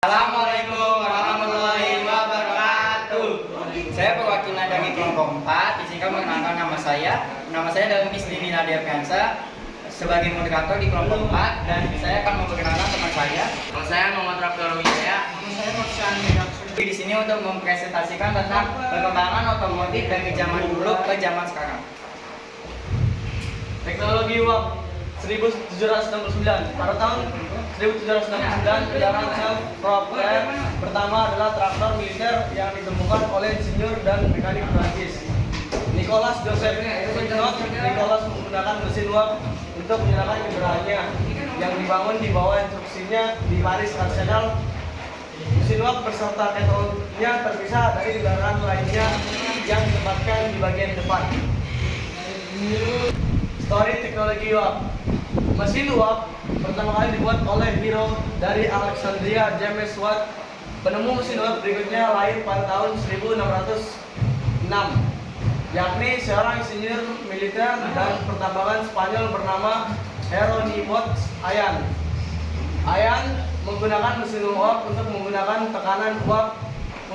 Assalamualaikum warahmatullahi wabarakatuh. Saya perwakilan dari kelompok 4. Izinkan mengenalkan nama saya. Nama saya adalah Miss Dini Nadia Fiansa sebagai moderator di kelompok 4, dan saya akan memperkenalkan teman saya. Nama saya Muhammad Rafael Wijaya. Saya di sini untuk mempresentasikan tentang perkembangan otomotif dari zaman dulu ke zaman sekarang. Teknologi uap 1769. Pada tahun 1769, kendaraan self-propelled pertama adalah traktor militer yang ditemukan oleh insinyur dan mekanik Prancis Nicolas Joseph Pignot. Nicolas menggunakan mesin uap untuk menyalakan kendaraannya yang dibangun di bawah instruksinya di Paris Arsenal. Mesin uap beserta teknologinya terpisah dari kendaraan lainnya yang ditempatkan di bagian depan. Story teknologi uap. Mesin uap pertama kali dibuat oleh hero dari Alexandria, James Watt. Penemu mesin uap berikutnya lahir pada tahun 1606, yakni seorang insinyur militer dan pertambangan Spanyol bernama Jerónimo Ayan. Ayan menggunakan mesin uap untuk menggunakan tekanan uap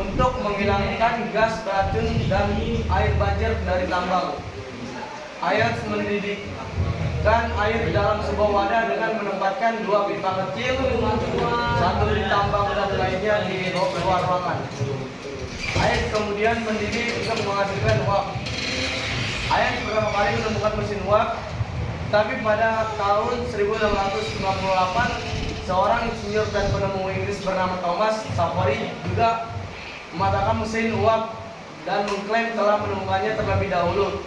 untuk menghilangkan gas beracun dan air banjir dari tambang. Ayan mendidihkan air di dalam sebuah wadah dengan menempatkan dua pipa kecil, satu di tambang dan lainnya di luar ruangan. Air kemudian mendidih untuk menghasilkan uap. Ayan pertama kali menemukan mesin uap, tapi pada tahun 1658 seorang insinyur dan penemu Inggris bernama Thomas Savery juga mematahkan mesin uap dan mengklaim telah menemukannya terlebih dahulu.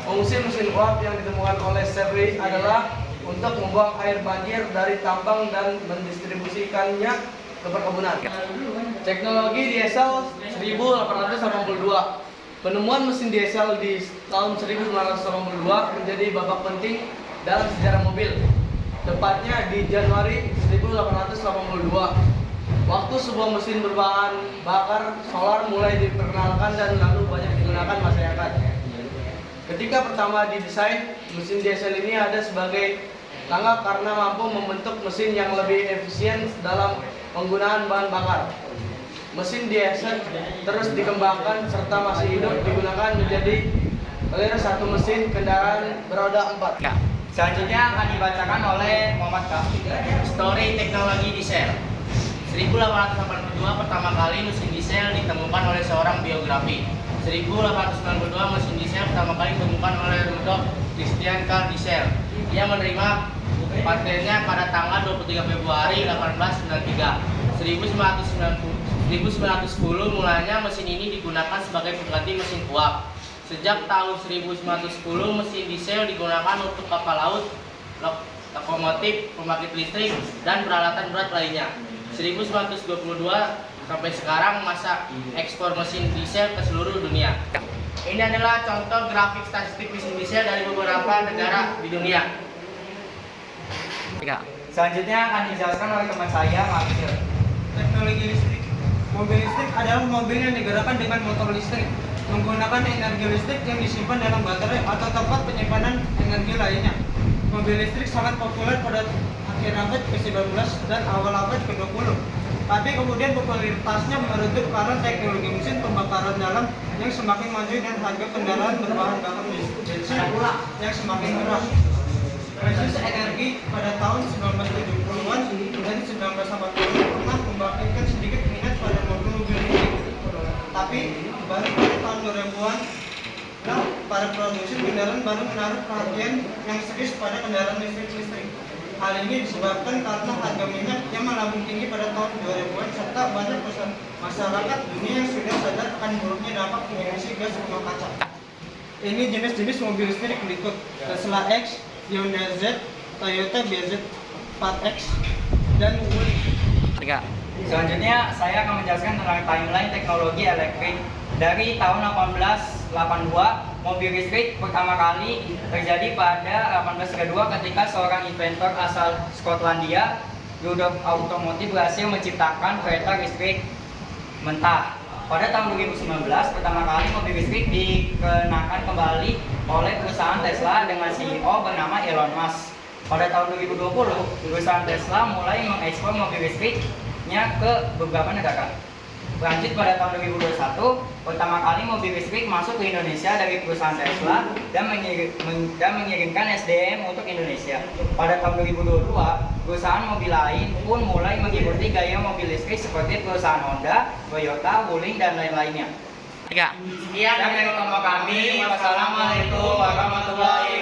Fungsi mesin uap yang ditemukan oleh Savery adalah untuk membuang air banjir dari tambang dan mendistribusikannya ke perkebunan. Teknologi diesel 1882. Penemuan mesin diesel di tahun 1982 menjadi babak penting dalam sejarah mobil, tepatnya di Januari 1882. Waktu sebuah mesin berbahan bakar solar mulai diperkenalkan dan lalu banyak digunakan masyarakat. Ketika pertama didesain, mesin diesel ini ada sebagai tanggap karena mampu membentuk mesin yang lebih efisien dalam penggunaan bahan bakar. Mesin diesel terus dikembangkan serta masih hidup digunakan menjadi satu mesin kendaraan beroda 4. Nah, selanjutnya akan dibacakan oleh Muhammad Kaf. Story teknologi diesel. 1882 pertama kali mesin diesel ditemukan oleh seorang biografi. 1892 mesin diesel pertama kali ditemukan oleh Rudolf Christian Carl Diesel. Ia menerima patennya pada tanggal 23 Februari 1893. 1910 mulanya mesin ini digunakan sebagai pengganti mesin uap. Sejak tahun 1910 mesin diesel digunakan untuk kapal laut, lokomotif, pembangkit listrik, dan peralatan berat lainnya. 1922 sampai sekarang masa ekspor mesin diesel ke seluruh dunia. Ini adalah contoh grafik statistik mesin diesel dari beberapa negara di dunia. Selanjutnya akan dijelaskan oleh teman saya, Maksir. Teknologi listrik. Mobil listrik adalah mobil yang digerakkan dengan motor listrik, menggunakan energi listrik yang disimpan dalam baterai atau tempat penyimpanan energi lainnya. Mobil listrik sangat populer pada akhir abad ke-19 dan awal abad ke-20. Tapi kemudian popularitasnya meredup karena teknologi mesin pembakaran dalam yang semakin maju dan harga kendaraan berbahan bakar bensin yang semakin murah. Krisis energi pada tahun 1970-an dan 1980 pernah membangkitkan sedikit minat pada mobil-mobil listrik. Tapi baru pada tahun 2000-an para produsen kendaraan baru menaruh perhatian yang serius pada kendaraan listrik. Hal ini disebabkan karena harga minyak yang melambung tinggi pada tahun 2000-an serta banyak masyarakat dunia yang sudah sadar akan buruknya dampak emisi gas rumah kaca. Ini jenis-jenis mobil listrik berikut: Tesla X, Hyundai Z, Toyota BZ4X, dan Wuling. Selanjutnya saya akan menjelaskan tentang timeline teknologi elektrik. Dari tahun 1882, mobil listrik pertama kali terjadi pada 1832 ketika seorang inventor asal Skotlandia, Rudolf Automotive, berhasil menciptakan kereta listrik mentah. Pada tahun 2019, pertama kali mobil listrik dikenakan kembali oleh perusahaan Tesla dengan CEO bernama Elon Musk. Pada tahun 2020, perusahaan Tesla mulai mengekspor mobil listrik distribusinya ke beberapa negara. Lanjut pada tahun 2021, pertama kali mobil listrik masuk ke Indonesia dari perusahaan Tesla dan mengirimkan SDM untuk Indonesia. Pada tahun 2022, perusahaan mobil lain pun mulai mengikuti gaya mobil listrik seperti perusahaan Honda, Toyota, Wuling, dan lain-lainnya. Sekian dari kelompok kami. Wassalamualaikum warahmatullahi wabarakatuh.